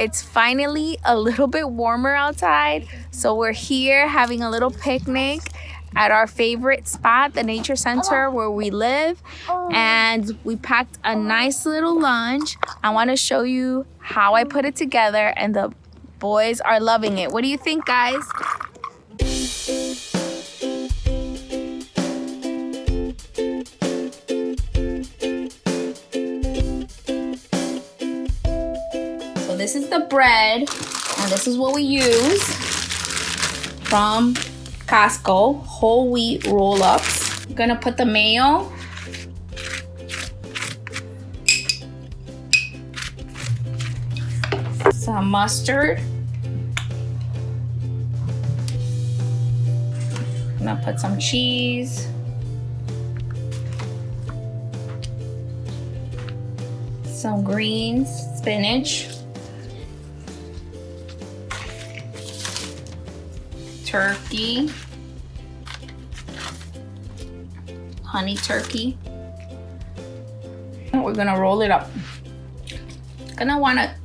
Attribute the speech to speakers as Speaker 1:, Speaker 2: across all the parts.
Speaker 1: It's finally a little bit warmer outside, so we're here having a little picnic at our favorite spot, the nature center where we live, and we packed a nice little lunch. I want to show you how I put it together, and the boys are loving it. What do you think, guys? So this is the bread, and this is what we use from Costco, whole wheat roll-ups. I'm gonna put the mayo. Some mustard. I'm gonna put some cheese. Some greens, spinach. Turkey. Honey turkey. We're gonna roll it up. Gonna wanna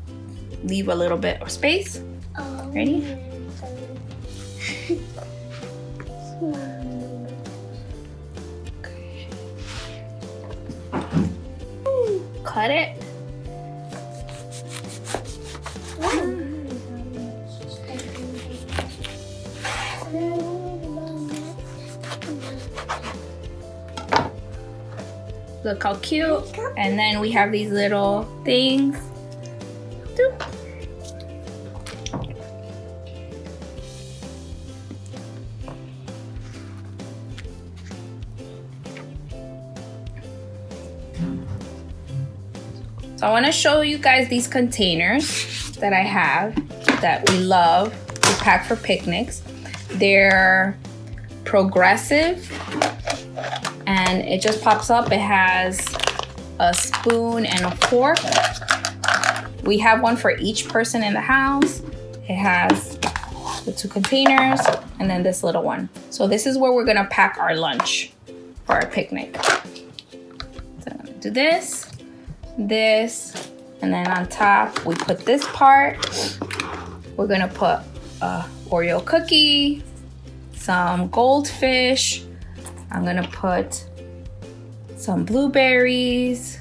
Speaker 1: leave a little bit of space. Ready? Okay. Cut it. Look how cute. And then we have these little things. Doop. So I want to show you guys these containers that I have that we love to pack for picnics. They're progressive, and it just pops up. It has a spoon and a fork. We have one for each person in the house. It has the two containers and then this little one. So this is where we're gonna pack our lunch for our picnic. So I'm gonna do this, and then on top we put this part. We're gonna put a Oreo cookie, some goldfish. I'm gonna put some blueberries.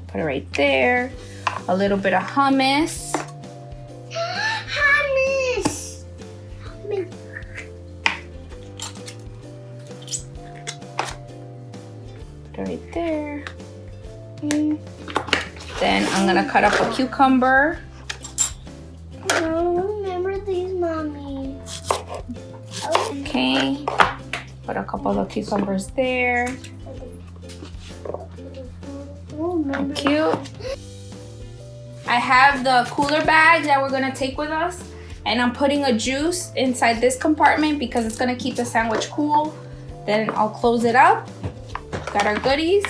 Speaker 1: Put it right there. A little bit of hummus.
Speaker 2: Hummus.
Speaker 1: Put it right there. Okay. Then I'm gonna cut up a cucumber.
Speaker 2: Remember these, Mommy.
Speaker 1: Okay. Put a couple of cucumbers there. Cute. I have the cooler bag that we're gonna take with us, and I'm putting a juice inside this compartment because it's gonna keep the sandwich cool. Then I'll close it up. Got our goodies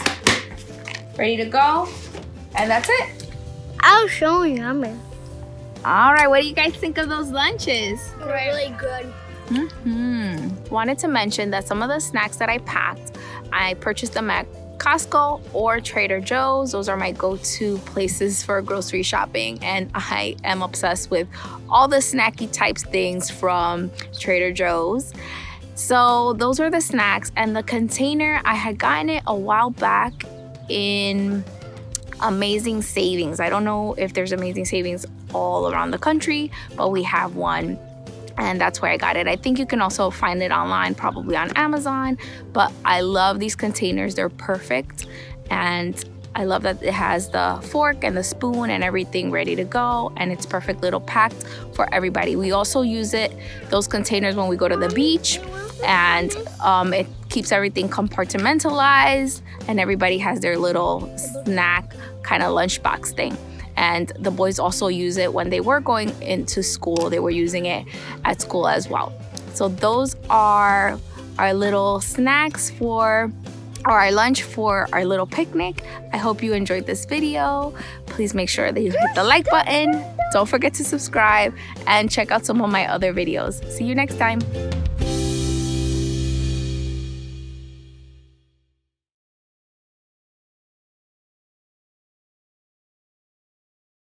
Speaker 1: ready to go, and that's it.
Speaker 2: I'll show you, Mommy.
Speaker 1: All right, what do you guys think of those lunches?
Speaker 2: Really good.
Speaker 1: Wanted to mention that some of the snacks that I packed, I purchased them at Costco or Trader Joe's. Those are my go-to places for grocery shopping, and I am obsessed with all the snacky types things from Trader Joe's. So those are the snacks, and the container, I had gotten it a while back in Amazing Savings. I don't know if there's Amazing Savings all around the country, but we have one, and that's where I got it. I think you can also find it online, probably on Amazon, but I love these containers. They're perfect, and I love that it has the fork and the spoon and everything ready to go, and it's perfect little packed for everybody. We also use those containers when we go to the beach, and it keeps everything compartmentalized, and everybody has their little snack kind of lunchbox thing. And the boys also use it when they were going into school. They were using it at school as well. So those are our little snacks for our lunch for our little picnic. I hope you enjoyed this video. Please make sure that you hit the like button. Don't forget to subscribe and check out some of my other videos. See you next time.